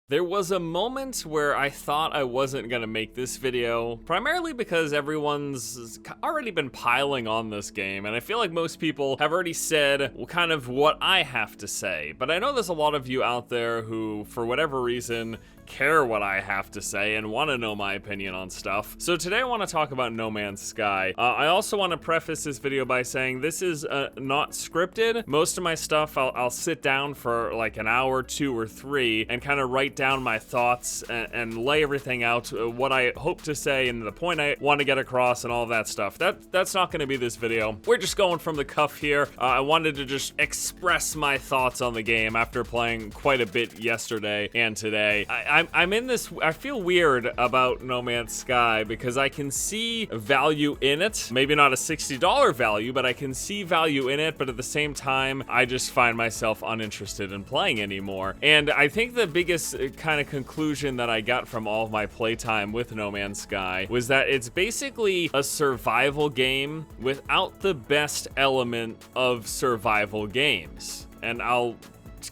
There was a moment where I thought I wasn't gonna make this video, primarily because everyone's already been piling on this game, and I feel like most people have already said kind of what I have to say. But I know there's a lot of you out there who, for whatever reason, care what I have to say and want to know my opinion on stuff. So today I want to talk about No Man's Sky. I also want to preface this video by saying this is not scripted. Most of my stuff I'll sit down for like an hour, 2 or 3, and kind of write down my thoughts and lay everything out, what I hope to say and the point I want to get across and all that stuff. That's not going to be this video. We're just going from the cuff here. I wanted to just express my thoughts on the game after playing quite a bit yesterday and today. I'm in this, I feel weird about No Man's Sky because I can see value in it. Maybe not a $60 value, but I can see value in it, but at the same time, I just find myself uninterested in playing anymore. And I think the biggest kind of conclusion that I got from all of my playtime with No Man's Sky was that it's basically a survival game without the best element of survival games. And I'll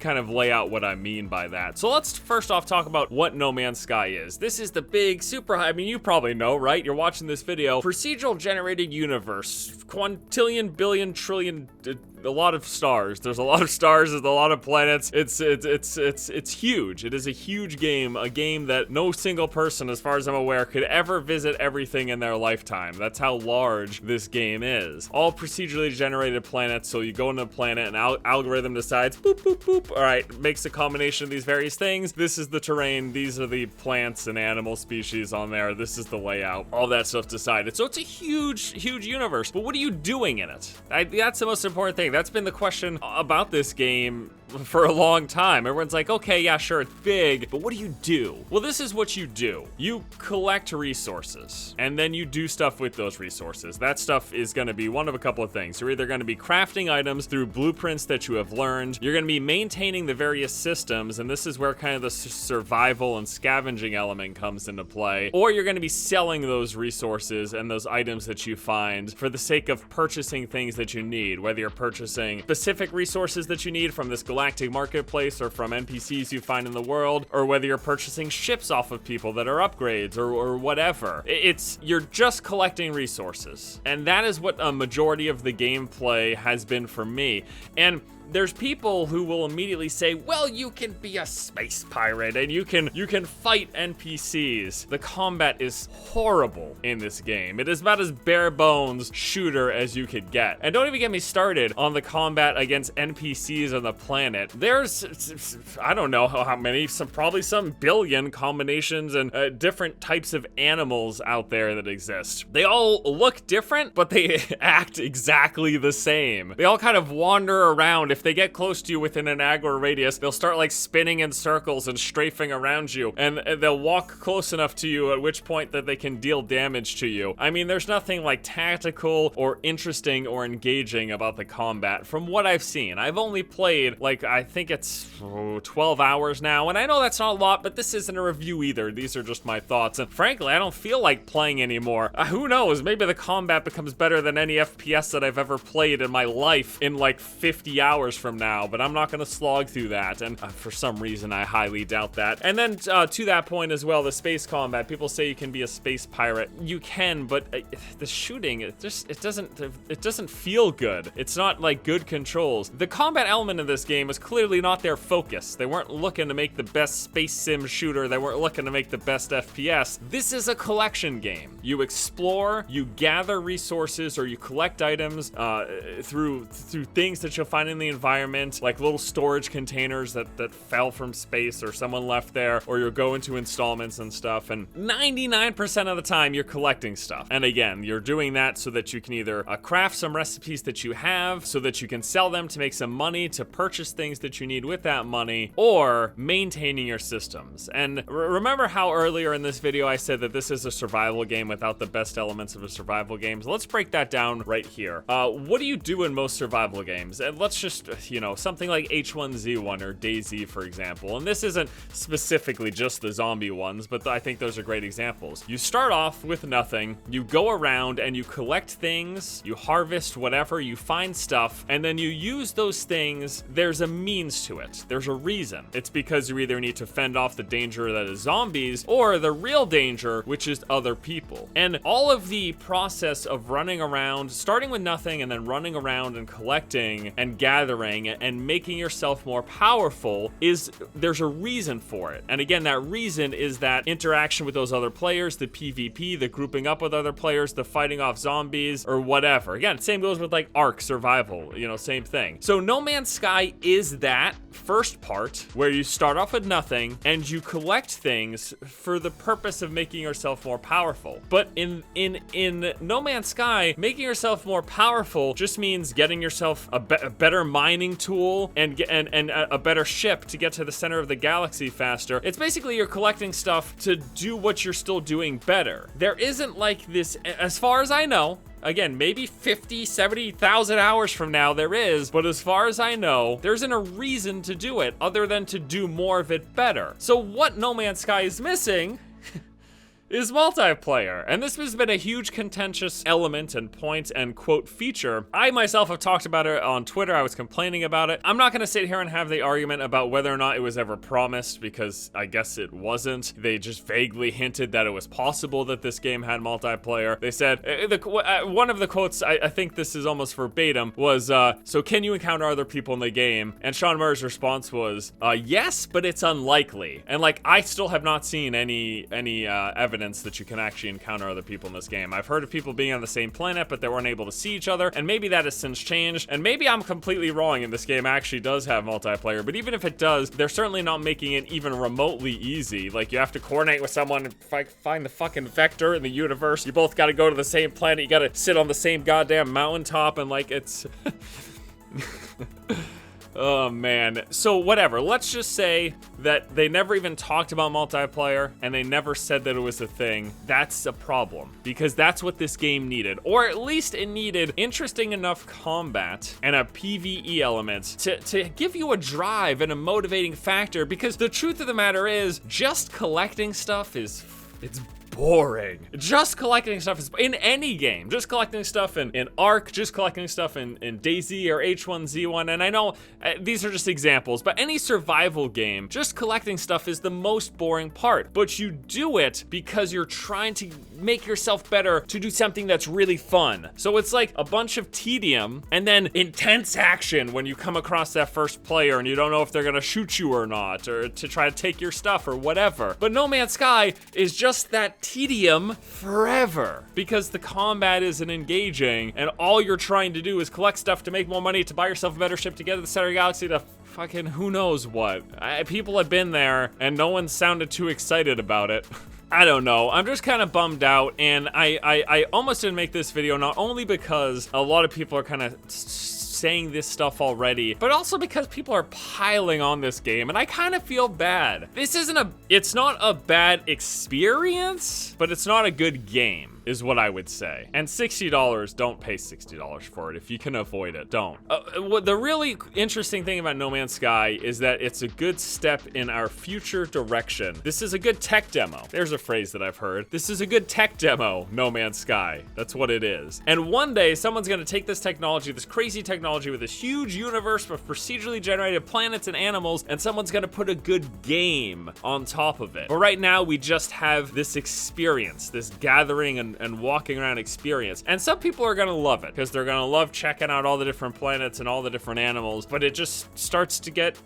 kind of lay out what I mean by that. So let's first off talk about what No Man's Sky is. This is the big, super high, I mean, you probably know, right? You're watching this video. Procedural generated universe. Quintillion, billion, trillion, a lot of stars. There's a lot of stars, there's a lot of planets. It's huge. It is a huge game, a game that no single person, as far as I'm aware, could ever visit everything in their lifetime. That's how large this game is. All procedurally generated planets, so you go into a planet and algorithm decides, boop, boop, boop, all right, makes a combination of these various things. This is the terrain, these are the plants and animal species on there, this is the layout, all that stuff decided. So it's a huge, huge universe, but what are you doing in it? That's the most important thing. That's been the question about this game for a long time. Everyone's like, okay, yeah, sure, it's big, but what do you do? Well, this is what you do. You collect resources, and then you do stuff with those resources. That stuff is gonna be one of a couple of things. You're either gonna be crafting items through blueprints that you have learned, you're gonna be maintaining the various systems, and this is where kind of the survival and scavenging element comes into play, or you're gonna be selling those resources and those items that you find for the sake of purchasing things that you need, whether you're purchasing specific resources that you need from this galactic marketplace or from NPCs you find in the world, or whether you're purchasing ships off of people that are upgrades or whatever. You're just collecting resources. And that is what a majority of the gameplay has been for me. And there's people who will immediately say, well, you can be a space pirate and you can fight NPCs. The combat is horrible in this game. It is about as bare bones shooter as you could get. And don't even get me started on the combat against NPCs on the planet. There's, I don't know how many, probably some billion combinations and different types of animals out there that exist. They all look different, but they act exactly the same. They all kind of wander around. If they get close to you within an aggro radius, they'll start like spinning in circles and strafing around you, and they'll walk close enough to you at which point that they can deal damage to you. I mean, there's nothing like tactical or interesting or engaging about the combat from what I've seen. I've only played like, I think it's 12 hours now, and I know that's not a lot, but this isn't a review either. These are just my thoughts, and frankly, I don't feel like playing anymore. Who knows? Maybe the combat becomes better than any FPS that I've ever played in my life in like 50 hours from now, but I'm not going to slog through that, and for some reason I highly doubt that. And then to that point as well, the space combat, people say you can be a space pirate. You can, but the shooting, it doesn't feel good. It's not like good controls. The combat element of this game is clearly not their focus. They weren't looking to make the best space sim shooter. They weren't looking to make the best FPS. This is a collection game. You explore, you gather resources, or you collect items through things that you'll find in the environment, like little storage containers that fell from space or someone left there, or you'll go into installments and stuff, and 99% of the time you're collecting stuff. And again, you're doing that so that you can either craft some recipes that you have, so that you can sell them to make some money to purchase things that you need with that money, or maintaining your systems. And remember how earlier in this video I said that this is a survival game without the best elements of a survival game? So let's break that down right here. What do you do in most survival games? And let's just you know, something like H1Z1 or DayZ, for example. And this isn't specifically just the zombie ones, but I think those are great examples. You start off with nothing, you go around and you collect things, you harvest whatever, you find stuff, and then you use those things. There's a means to it. There's a reason. It's because you either need to fend off the danger that is zombies or the real danger, which is other people. And all of the process of running around, starting with nothing and then running around and collecting and gathering and making yourself more powerful, there's a reason for it. And again, that reason is that interaction with those other players, the PvP, the grouping up with other players, the fighting off zombies or whatever. Again, same goes with like Ark survival, you know, same thing. So No Man's Sky is that first part where you start off with nothing and you collect things for the purpose of making yourself more powerful. But in No Man's Sky, making yourself more powerful just means getting yourself a better mining tool and a better ship to get to the center of the galaxy faster. It's basically you're collecting stuff to do what you're still doing better. There isn't like this, as far as I know, again, maybe 50, 70,000 hours from now there is, but as far as I know, there isn't a reason to do it other than to do more of it better. So what No Man's Sky is missing is multiplayer. And this has been a huge contentious element and point and quote feature. I myself have talked about it on Twitter. I was complaining about it. I'm not gonna sit here and have the argument about whether or not it was ever promised, because I guess it wasn't. They just vaguely hinted that it was possible that this game had multiplayer. They said, one of the quotes, I think this is almost verbatim, was, so can you encounter other people in the game? And Sean Murray's response was, yes, but it's unlikely. And like, I still have not seen any evidence that you can actually encounter other people in this game. I've heard of people being on the same planet, but they weren't able to see each other, and maybe that has since changed, and maybe I'm completely wrong and this game actually does have multiplayer, but even if it does, they're certainly not making it even remotely easy. Like, you have to coordinate with someone and find the fucking vector in the universe. You both gotta go to the same planet, you gotta sit on the same goddamn mountaintop, and like, it's... Oh man. So whatever, let's just say that they never even talked about multiplayer and they never said that it was a thing. That's a problem, because that's what this game needed. Or at least it needed interesting enough combat and a PvE element to give you a drive and a motivating factor, because the truth of the matter is, just collecting stuff it's boring. Just collecting stuff is, in any game, just collecting stuff in Ark, just collecting stuff in DayZ or H1Z1, and I know these are just examples, but any survival game, just collecting stuff is the most boring part, but you do it because you're trying to make yourself better to do something that's really fun. So it's like a bunch of tedium and then intense action when you come across that first player and you don't know if they're gonna shoot you or not, or to try to take your stuff or whatever. But No Man's Sky is just that tedium forever, because the combat isn't engaging and all you're trying to do is collect stuff to make more money, to buy yourself a better ship, to get to the center of the galaxy, to fucking who knows what. People have been there and no one sounded too excited about it. I don't know, I'm just kind of bummed out, and I almost didn't make this video, not only because a lot of people are kind of saying this stuff already, but also because people are piling on this game, and I kind of feel bad. It's not a bad experience, but it's not a good game, is what I would say. And $60, don't pay $60 for it. If you can avoid it, don't. The really interesting thing about No Man's Sky is that it's a good step in our future direction. This is a good tech demo. There's a phrase that I've heard. This is a good tech demo, No Man's Sky. That's what it is. And one day, someone's gonna take this technology, this crazy technology with this huge universe of procedurally generated planets and animals, and someone's gonna put a good game on top of it. But right now, we just have this experience, this gathering and walking around experience. And some people are gonna love it, because they're gonna love checking out all the different planets and all the different animals, but it just starts to get...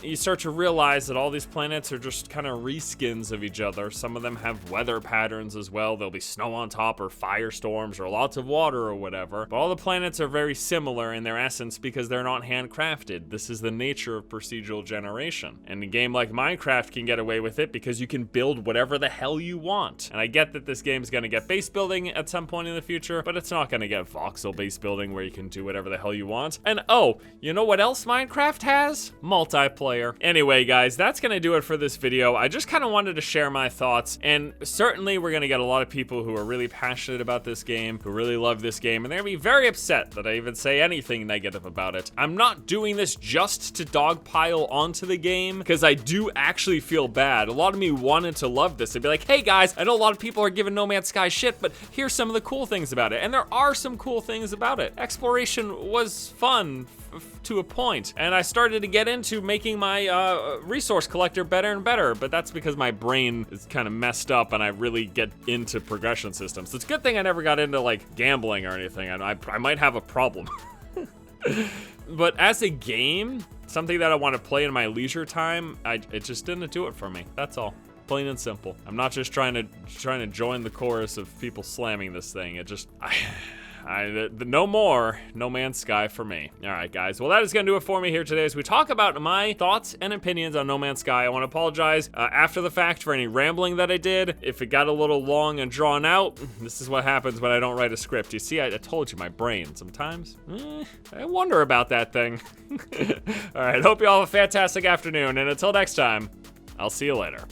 You start to realize that all these planets are just kind of reskins of each other. Some of them have weather patterns as well. There'll be snow on top, or firestorms, or lots of water or whatever. But all the planets are very similar in their essence because they're not handcrafted. This is the nature of procedural generation. And a game like Minecraft can get away with it because you can build whatever the hell you want. And I get that this game's gonna get base building at some point in the future, but it's not gonna get voxel base building where you can do whatever the hell you want. And oh, you know what else Minecraft has? Multiplayer. that player. Anyway, guys, that's gonna do it for this video. I just kind of wanted to share my thoughts, and certainly we're gonna get a lot of people who are really passionate about this game, who really love this game, and they're gonna be very upset that I even say anything negative about it. I'm not doing this just to dogpile onto the game, because I do actually feel bad. A lot of me wanted to love this. They'd be like, hey guys, I know a lot of people are giving No Man's Sky shit, but here's some of the cool things about it. And there are some cool things about it. Exploration was fun to a point, and I started to get into making my resource collector better and better, but that's because my brain is kind of messed up and I really get into progression systems. It's a good thing I never got into like gambling or anything, and I might have a problem. But as a game, something that I want to play in my leisure time, it just didn't do it for me. That's all. Plain and simple. I'm not just trying to join the chorus of people slamming this thing. It just no more No Man's Sky for me. All right, guys. Well, that is gonna do it for me here today as we talk about my thoughts and opinions on No Man's Sky. I want to apologize after the fact for any rambling that I did. If it got a little long and drawn out, this is what happens when I don't write a script. You see, I told you, my brain sometimes. I wonder about that thing. All right. Hope you all have a fantastic afternoon, and until next time, I'll see you later.